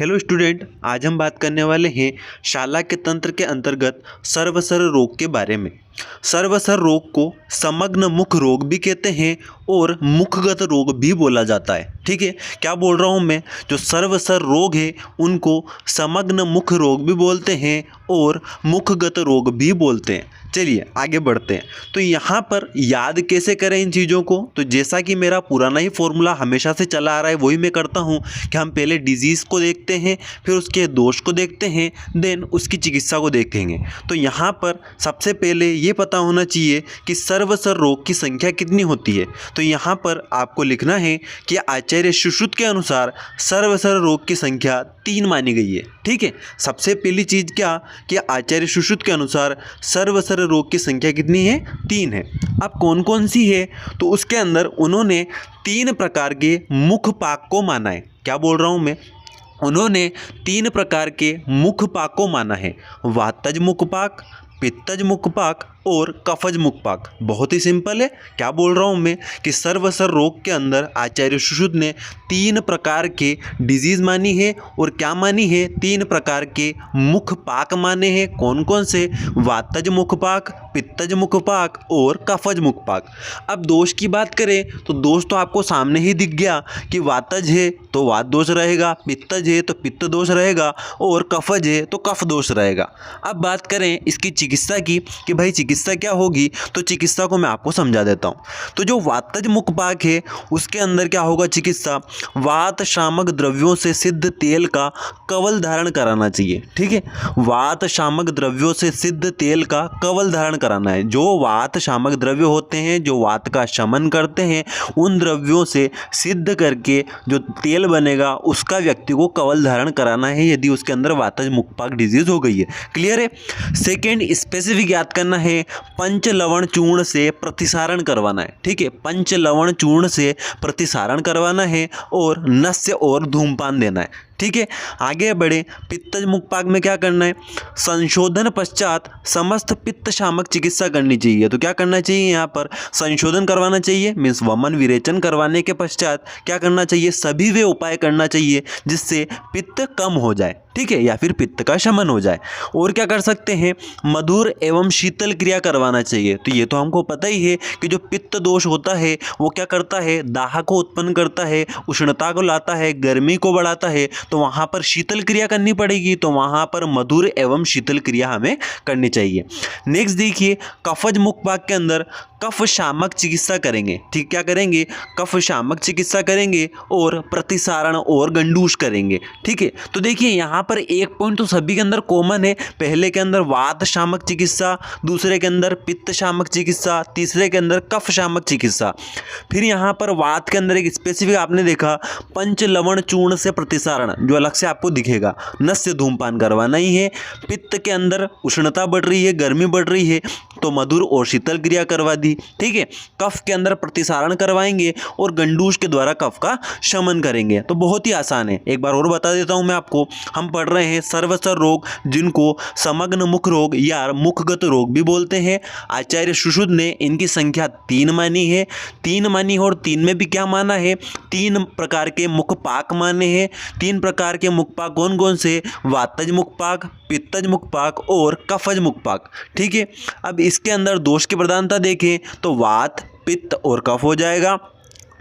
Hello student, आज हम बात करने वाले हैं शाला के तंत्र के अंतर्गत सर्वसर रोग के बारे में। सर्वसर रोग को समग्र मुख रोग भी कहते हैं और मुखगत रोग भी बोला जाता है। ठीक है, क्या बोल रहा हूँ मैं? जो सर्वसर रोग है उनको समग्र मुख रोग भी बोलते हैं और मुखगत रोग भी बोलते हैं। चलिए आगे बढ़ते हैं। तो यहाँ पर याद कैसे करें इन चीज़ों को? तो जैसा कि मेरा पुराना ही फॉर्मूला हमेशा से चला आ रहा है वही मैं करता हूँ कि हम पहले डिजीज़ को देखते हैं, फिर उसके दोष को देखते हैं, देन उसकी चिकित्सा को देखेंगे। तो यहाँ पर सबसे पहले ये पता होना चाहिए कि सर्वसर रोग की संख्या कितनी होती है। तो यहाँ पर आपको लिखना है कि आचार्य सुश्रुत के अनुसार सर्वसर रोग की संख्या 3 मानी गई है। ठीक है, सबसे पहली चीज़ क्या कि आचार्य सुश्रुत के अनुसार सर्वसर रोग की संख्या कितनी है? 3 है। अब कौन कौन सी है? तो उसके अंदर उन्होंने 3 प्रकार के मुखपाक को माना है। क्या बोल रहा हूँ मैं? उन्होंने 3 प्रकार के मुखपाक को माना है। वातज मुखपाक, पित्तज मुखपाक और कफज मुखपाक। बहुत ही सिंपल है। क्या बोल रहा हूँ मैं कि सर्वसर रोग के अंदर आचार्य सुश्रुत ने 3 प्रकार के डिजीज़ मानी है और क्या मानी है? 3 प्रकार के मुखपाक माने हैं। कौन कौन से? वातज मुखपाक, पित्तज मुखपाक और कफज मुखपाक। अब दोष की बात करें तो दोष तो आपको सामने ही दिख गया कि वातज है तो वात दोष रहेगा, पित्तज है तो पित्त दोष रहेगा और कफज है तो कफ दोष रहेगा। अब बात करें इसकी चिकित्सा की कि भाई चिकित्सा क्या होगी, तो चिकित्सा को मैं आपको समझा देता हूँ। तो जो वातज मुखपाक है उसके अंदर क्या होगा चिकित्सा? वात शामक द्रव्यों से सिद्ध तेल का कवल धारण कराना चाहिए। ठीक है, वात शामक द्रव्यों से सिद्ध तेल का कवल धारण कराना है। जो वात शामक द्रव्य होते हैं जो वात का शमन करते हैं उन द्रव्यों से सिद्ध करके जो तेल बनेगा उसका व्यक्ति को कवल धारण कराना है यदि उसके अंदर वातज मुखपाक डिजीज हो गई है। क्लियर है? सेकेंड स्पेसिफिक याद करना है, पंच लवण चूर्ण से प्रतिसारण करवाना है। ठीक है, पंच लवण चूर्ण से प्रतिसारण करवाना है और नस्य और धूमपान देना है। ठीक है, आगे बढ़े। पित्तज मुखपाक में क्या करना है? संशोधन पश्चात समस्त पित्त शामक चिकित्सा करनी चाहिए। तो क्या करना चाहिए? यहाँ पर संशोधन करवाना चाहिए, मीन्स वमन विरेचन करवाने के पश्चात क्या करना चाहिए? सभी वे उपाय करना चाहिए जिससे पित्त कम हो जाए। ठीक है, या फिर पित्त का शमन हो जाए। और क्या कर सकते हैं? मधुर एवं शीतल क्रिया करवाना चाहिए। तो ये तो हमको पता ही है कि जो पित्त दोष होता है वो क्या करता है? दाह को उत्पन्न करता है, उष्णता को लाता है, गर्मी को बढ़ाता है। तो वहाँ पर शीतल क्रिया करनी पड़ेगी, तो वहाँ पर मधुर एवं शीतल क्रिया हमें करनी चाहिए। नेक्स्ट देखिए, कफज मुखपाक के अंदर कफ शामक चिकित्सा करेंगे। ठीक, क्या करेंगे? कफ शामक चिकित्सा करेंगे और प्रतिसारण और गंडूश करेंगे। ठीक है, तो देखिए यहाँ पर एक पॉइंट तो सभी के अंदर कॉमन है। पहले के अंदर वात शामक चिकित्सा, दूसरे के अंदर पित्त शामक चिकित्सा, तीसरे के अंदर कफ शामक चिकित्सा। फिर यहाँ पर वात के अंदर एक स्पेसिफिक आपने देखा पंच लवण चूर्ण से प्रतिसारण, जो अलग से आपको दिखेगा। नस्य धूमपान करवाना ही है। पित्त के अंदर उष्णता बढ़ रही है, गर्मी बढ़ रही है, तो मधुर और शीतल क्रिया करवा दी। ठीक है, कफ के अंदर प्रतिसारण करवाएंगे और गंडूश के द्वारा कफ का शमन करेंगे। तो बहुत ही आसान है। एक बार और बता देता हूं मैं आपको। हम पढ़ रहे हैं सर्वसर रोग जिनको समग्र मुख रोग या मुखगत रोग भी बोलते हैं। आचार्य सुश्रुत ने इनकी संख्या 3 मानी है। 3 मानी और 3 में भी क्या माना है? 3 प्रकार के मुखपाक माने हैं। 3 प्रकार के मुखपाक कौन कौन से? वातज मुखपाक, पित्तज मुखपाक और कफज मुखपाक। ठीक है, अब इसके अंदर दोष की प्रधानता देखें तो वात, पित्त और कफ हो जाएगा।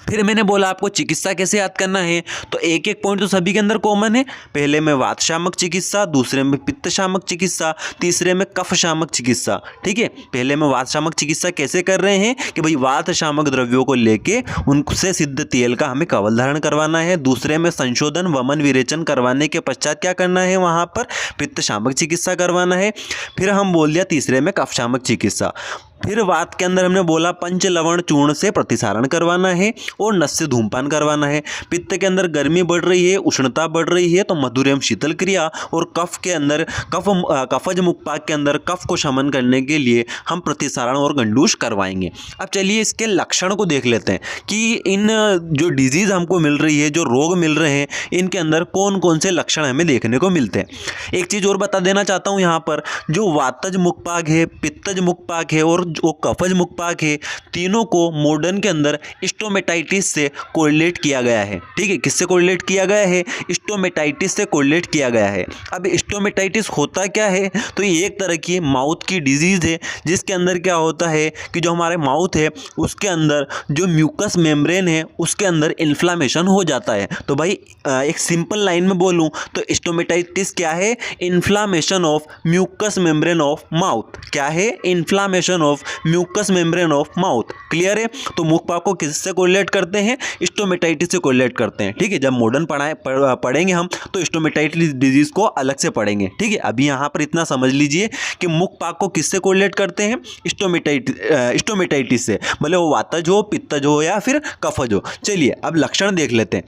फिर मैंने बोला आपको चिकित्सा कैसे याद करना है, तो एक एक पॉइंट तो सभी के अंदर कॉमन है। पहले में वात शामक चिकित्सा, दूसरे में पित्त शामक चिकित्सा, तीसरे में कफ शामक चिकित्सा। ठीक है, पहले में वात शामक चिकित्सा कैसे कर रहे हैं कि भाई वात शामक द्रव्यों को लेके उनसे सिद्ध तेल का हमें कवल धारण करवाना है। दूसरे में संशोधन वमन विरेचन करवाने के पश्चात क्या करना है? वहाँ पर पित्त शामक चिकित्सा करवाना है। फिर हम बोल दिया तीसरे में कफ शामक चिकित्सा। फिर वात के अंदर हमने बोला पंच लवण चूर्ण से प्रतिसारण करवाना है और नस्य धूमपान करवाना है। पित्त के अंदर गर्मी बढ़ रही है, उष्णता बढ़ रही है, तो मधुर एवं शीतल क्रिया। और कफ के अंदर कफज मुखपाक के अंदर कफ को शमन करने के लिए हम प्रतिसारण और गंडूश करवाएंगे। अब चलिए इसके लक्षण को देख लेते हैं कि इन जो डिजीज़ हमको मिल रही है, जो रोग मिल रहे हैं, इनके अंदर कौन कौन से लक्षण हमें देखने को मिलते हैं। एक चीज़ और बता देना चाहता हूँ यहाँ पर, जो वातज मुखपाक है, पित्तज मुखपाक है और जो कफज मुखपाक है तीनों को मॉडर्न के अंदर स्टोमेटाइटिस से कोरिलेट किया गया है। ठीक है, किससे कोरिलेट किया गया है? स्टोमेटाइटिस से कोरिलेट किया गया है। अब स्टोमेटाइटिस होता क्या है? तो ये एक तरह की माउथ की डिजीज़ है जिसके अंदर क्या होता है कि जो हमारे माउथ है उसके अंदर जो म्यूकस मेम्ब्रेन है उसके अंदर इन्फ्लामेशन हो जाता है। तो भाई एक सिंपल लाइन में बोलूँ तो स्टोमेटाइटिस क्या है? Inflammation of mucous membrane of mouth. क्या है? Inflammation of mucous membrane of mouth. Clear है? तो मुखपाक को किससे कोरिलेट करते हैं? स्टोमेटाइटिस से कोरिलेट करते हैं। ठीक है, जब मॉडर्न पढ़ेंगे हम तो स्टोमेटाइटिस डिजीज को अलग से पढ़ेंगे। ठीक है, अभी यहाँ पर इतना समझ लीजिए कि मुखपाक को किससे कोरिलेट करते हैं? स्टोमेटाइटिस से, भले वो वातज हो, पित्तज हो या फिर कफज हो। चलिए अब लक्षण देख लेते हैं।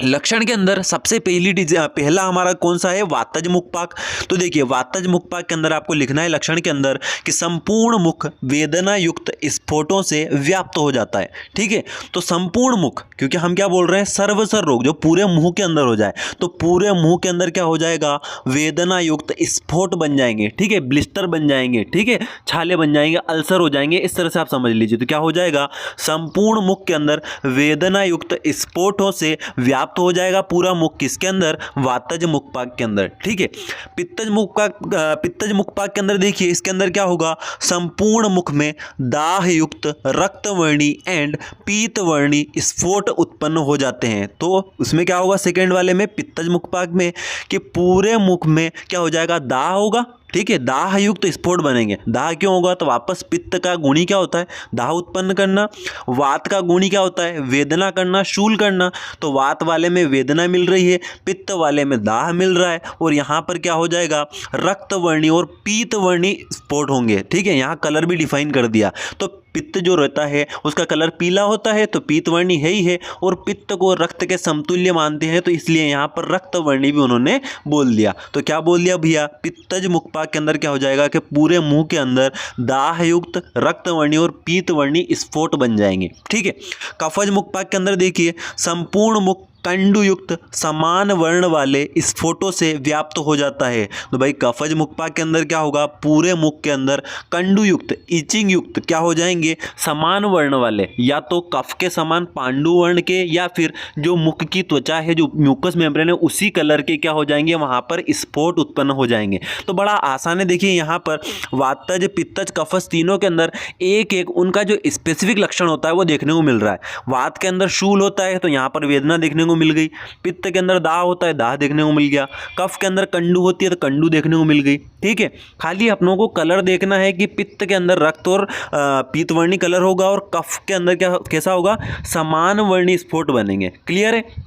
लक्षण के अंदर सबसे पहला हमारा कौन सा है? वातज मुखपाक। तो देखिए वातज मुखपाक के अंदर आपको लिखना है लक्षण के अंदर कि संपूर्ण मुख वेदना युक्त स्फोटों से व्याप्त हो जाता है। ठीक है, तो संपूर्ण मुख, क्योंकि हम क्या बोल रहे हैं? सर्वसर रोग जो पूरे मुंह के अंदर हो जाए, तो पूरे मुंह के अंदर क्या हो जाएगा? वेदना युक्त स्फोट बन जाएंगे। ठीक है, ब्लिस्टर बन जाएंगे। ठीक है, छाले बन जाएंगे, अल्सर हो जाएंगे। इस तरह से आप समझ लीजिए। तो क्या हो जाएगा? संपूर्ण मुख के अंदर वेदना युक्त स्फोटों से व्याप्त तो हो जाएगा पूरा मुख। किसके अंदर? वातज मुखपाक के अंदर। ठीक है, पित्तज मुखपाक के अंदर देखिए इसके अंदर क्या होगा? संपूर्ण मुख में दाह युक्त रक्तवर्णी एंड पीतवर्णी स्फोट उत्पन्न हो जाते हैं। तो उसमें क्या होगा? सेकेंड वाले में पित्तज मुखपाक में कि पूरे मुख में क्या हो जाएगा? दाह होगा। ठीक है, दाह युक्त स्फोट बनेंगे। दाह क्यों होगा? तो वापस पित्त का गुणी क्या होता है? दाह उत्पन्न करना। वात का गुणी क्या होता है? वेदना करना, शूल करना। तो वात वाले में वेदना मिल रही है, पित्त वाले में दाह मिल रहा है, और यहाँ पर क्या हो जाएगा? रक्तवर्णी और पीतवर्णी स्फोट होंगे। ठीक है, यहाँ कलर भी डिफाइन कर दिया। तो पित्त जो रहता है उसका कलर पीला होता है, तो पीतवर्णी है ही है, और पित्त को रक्त के समतुल्य मानते हैं, तो इसलिए यहाँ पर रक्तवर्णी भी उन्होंने बोल दिया। तो क्या बोल दिया भैया? पित्तज मुखपाक के अंदर क्या हो जाएगा कि पूरे मुंह के अंदर दाहयुक्त रक्तवर्णी और पीतवर्णी स्फोट बन जाएंगे। ठीक है, कफज मुखपाक के अंदर देखिए संपूर्ण मुख कंडुयुक्त समान वर्ण वाले स्फोटों से व्याप्त हो जाता है। तो भाई कफज मुखपाक के अंदर क्या होगा? पूरे मुख के अंदर कंडुयुक्त, इचिंग युक्त क्या हो जाएंगे? समान वर्ण वाले, या तो कफ के समान पांडु वर्ण के, या फिर जो मुख की त्वचा है, जो म्यूकस मेम्ब्रेन है, उसी कलर के क्या हो जाएंगे? वहाँ पर स्फोट उत्पन्न हो जाएंगे। तो बड़ा आसान है। देखिए यहाँ पर वातज, पित्तज, कफज तीनों के अंदर एक एक उनका जो स्पेसिफिक लक्षण होता है वो देखने को मिल रहा है। वात के अंदर शूल होता है तो यहाँ पर वेदना देखने को मिल गई। पित्त के अंदर दाह होता है, दाह देखने को मिल गया। कफ के अंदर कंडू होती है तो कंडू देखने को मिल गई। ठीक है, खाली अपनों को कलर देखना है कि पित्त के अंदर रक्त और पीतवर्णी कलर होगा, और कफ के अंदर क्या कैसा होगा? समान वर्णी स्फोट बनेंगे। क्लियर है?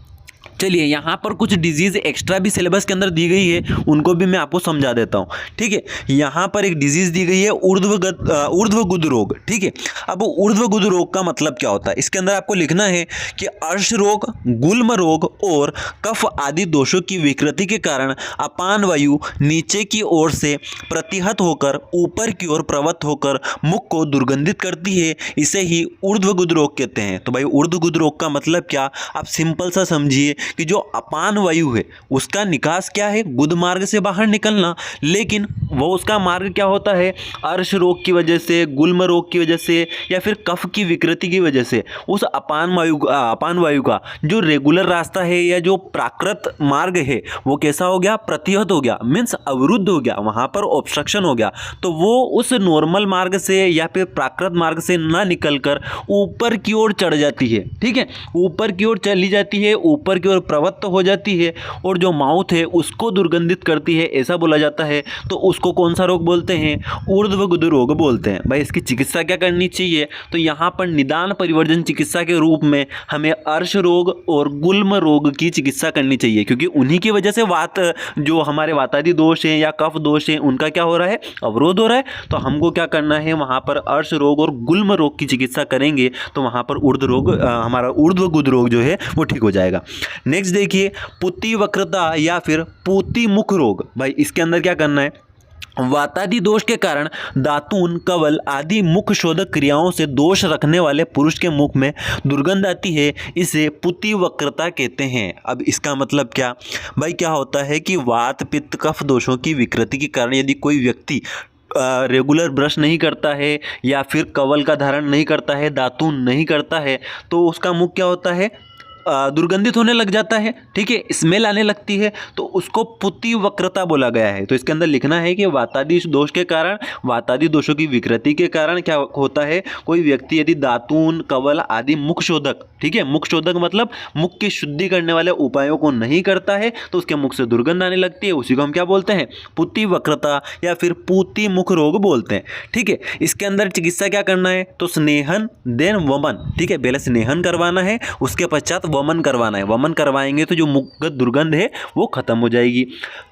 चलिए यहाँ पर कुछ डिजीज़ एक्स्ट्रा भी सिलेबस के अंदर दी गई है, उनको भी मैं आपको समझा देता हूँ। ठीक है, यहाँ पर एक डिजीज़ दी गई है ऊर्ध्वगुद रोग। ठीक है, अब ऊर्ध्वगुद रोग का मतलब क्या होता है? इसके अंदर आपको लिखना है कि अर्श रोग, गुल्म रोग और कफ आदि दोषों की विकृति के कारण अपान वायु नीचे की ओर से प्रतिहत होकर ऊपर की ओर प्रवृत्त होकर मुख को दुर्गंधित करती है। इसे ही ऊर्ध्वगुद रोग कहते हैं। तो भाई ऊर्ध्वगुद रोग का मतलब क्या? आप सिंपल सा समझिए कि जो अपान वायु है उसका निकास क्या है? गुद मार्ग से बाहर निकलना, लेकिन वो उसका मार्ग क्या होता है? अर्श रोग की वजह से, गुल्म रोग की वजह से, या फिर कफ की विकृति की वजह से उस अपान वायु का जो रेगुलर रास्ता है या जो प्राकृत मार्ग है वो कैसा हो गया? प्रतिहत हो गया, मीन्स अवरुद्ध हो गया, वहाँ पर ऑब्स्ट्रक्शन हो गया। तो वो उस नॉर्मल मार्ग से या फिर प्राकृत मार्ग से ना निकलकर ऊपर की ओर चढ़ जाती है। ठीक है, ऊपर की ओर चली जाती है, ऊपर की ओर प्रवृत्त हो जाती है, और जो माउथ है उसको दुर्गंधित करती है, ऐसा बोला जाता है। तो उसको कौन सा रोग बोलते हैं? ऊर्ध्वगुद रोग बोलते हैं। भाई इसकी चिकित्सा क्या करनी चाहिए? तो यहाँ पर निदान परिवर्जन चिकित्सा के रूप में हमें अर्श रोग और गुल्म रोग की चिकित्सा करनी चाहिए, क्योंकि उन्हीं की वजह से वात, जो हमारे वातादि दोष हैं या कफ दोष हैं, उनका क्या हो रहा है? अवरोध हो रहा है। तो हमको क्या करना है? वहाँ पर अर्श रोग और गुल्म रोग की चिकित्सा करेंगे तो वहाँ पर हमारा ऊर्ध्वगुद रोग जो है वो ठीक हो जाएगा। नेक्स्ट देखिए पुति वक्रता या फिर पूती मुख रोग। भाई इसके अंदर क्या करना है? वातादि दोष के कारण दातून, कवल आदि मुख शोधक क्रियाओं से दोष रखने वाले पुरुष के मुख में दुर्गंध आती है, इसे पुति वक्रता कहते हैं। अब इसका मतलब क्या? भाई क्या होता है कि वात, पित्त, कफ दोषों की विकृति के कारण यदि कोई व्यक्ति रेगुलर ब्रश नहीं करता है या फिर कवल का धारण नहीं करता है, दातून नहीं करता है, तो उसका मुख क्या होता है, दुर्गंधित होने लग जाता है, ठीक है, स्मेल आने लगती है, तो उसको पुति वक्रता बोला गया है। तो इसके अंदर लिखना है कि वातादि दोष के कारण, वातादि दोषों की विकृति के कारण क्या होता है, कोई व्यक्ति यदि दातून, कवल आदि मुख शोधक, ठीक है, मुख शोधक मतलब मुख की शुद्धि करने वाले उपायों को नहीं करता है तो उसके मुख से दुर्गंध आने लगती है, उसी को हम क्या बोलते हैं, पुति वक्रता या फिर पुति मुख रोग बोलते हैं, ठीक है। इसके अंदर चिकित्सा क्या करना है, तो स्नेहन देन वमन, ठीक है, पहले स्नेहन करवाना है, उसके पश्चात वमन करवाना है। वमन करवाएंगे तो जो मुखगत दुर्गंध है वो खत्म हो जाएगी।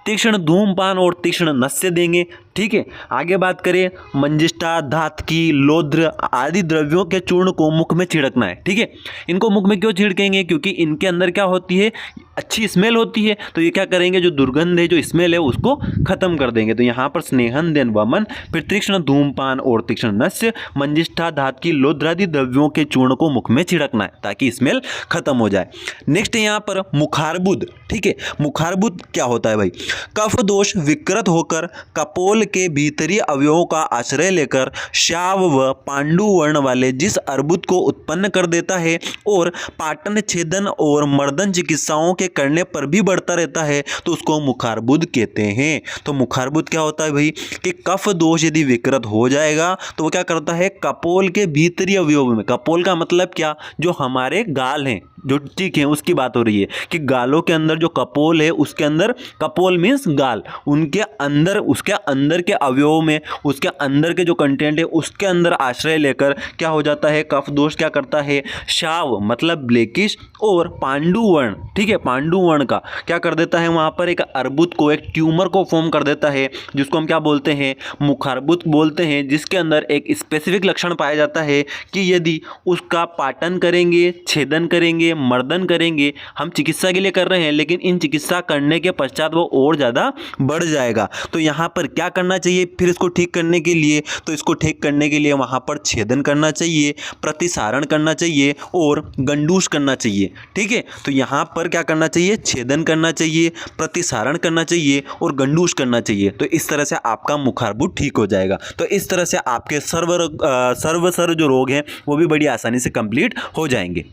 तीक्ष्ण धूमपान और तीक्ष्ण नस्य देंगे, ठीक है। आगे बात करें, मंजिष्ठा, धातकी, लोध्र आदि द्रव्यों के चूर्ण को मुख में छिड़कना है, ठीक है। इनको मुख में क्यों छिड़केंगे, क्योंकि इनके अंदर क्या होती है, अच्छी स्मेल होती है, तो ये क्या करेंगे, जो दुर्गंध है, जो स्मेल है, उसको खत्म कर देंगे। तो यहाँ पर स्नेहन देन वमन, फिर तीक्ष्ण धूमपान और तीक्ष्ण नस्य, मंजिष्ठा, धातकी, लोध्र आदि द्रव्यों के चूर्ण को मुख में छिड़कना है ताकि स्मेल खत्म हो जाए। नेक्स्ट यहाँ पर मुखारबुद, ठीक है। मुखारबुद क्या होता है भाई, कफ दोष विकृत होकर कपोल के भीतरी अवयवों का आश्रय लेकर श्याव व पांडु वर्ण वाले जिस अर्बुद को उत्पन्न कर देता है और पाटन, छेदन और मर्दन चिकित्साओं के करने पर भी बढ़ता रहता है, तो उसको मुखारबुद कहते हैं। तो मुखारबुद क्या होता है भाई, कि कफ दोष यदि विकृत हो जाएगा तो वो क्या करता है, कपोल के भीतरी अवयव में, कपोल का मतलब क्या, जो हमारे गाल हैं, जो टीक है, उसकी बात हो रही है कि गालों के अंदर जो कपोल है, उसके अंदर, कपोल मीन्स गाल, उनके अंदर, उसके अंदर के अवयवों में, उसके अंदर के जो कंटेंट है उसके अंदर आश्रय लेकर क्या हो जाता है, कफ दोष क्या करता है, शाव मतलब ब्लैकिश और पांडु वर्ण, ठीक है, पांडु वर्ण का क्या कर देता है, वहां पर एक अर्बुद को, एक ट्यूमर को फॉर्म कर देता है, जिसको हम क्या बोलते हैं, मुखार्बुद बोलते हैं, जिसके अंदर एक स्पेसिफिक लक्षण पाया जाता है कि यदि उसका पाटन करेंगे, छेदन करेंगे, मर्दन करेंगे, हम चिकित्सा के लिए कर रहे हैं, लेकिन इन चिकित्सा करने के पश्चात वो और ज़्यादा बढ़ जाएगा। तो यहाँ पर क्या करना चाहिए फिर इसको ठीक करने के लिए, तो इसको ठीक करने के लिए वहाँ पर छेदन करना चाहिए, प्रतिसारण करना चाहिए और गंडूस करना चाहिए, ठीक है। तो यहाँ पर क्या करना चाहिए, छेदन करना चाहिए, प्रतिसारण करना चाहिए और गंडूस करना चाहिए। तो इस तरह से आपका मुखारबुद ठीक हो जाएगा। तो इस तरह से आपके सर्व जो रोग हैं वो भी बड़ी आसानी से कंप्लीट हो जाएंगे।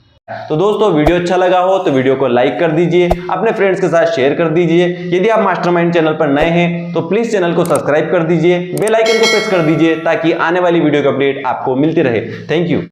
तो दोस्तों वीडियो अच्छा लगा हो तो वीडियो को लाइक कर दीजिए, अपने फ्रेंड्स के साथ शेयर कर दीजिए। यदि आप मास्टरमाइंड चैनल पर नए हैं तो प्लीज चैनल को सब्सक्राइब कर दीजिए, बेल आइकन को प्रेस कर दीजिए ताकि आने वाली वीडियो की अपडेट आपको मिलती रहे। Thank you.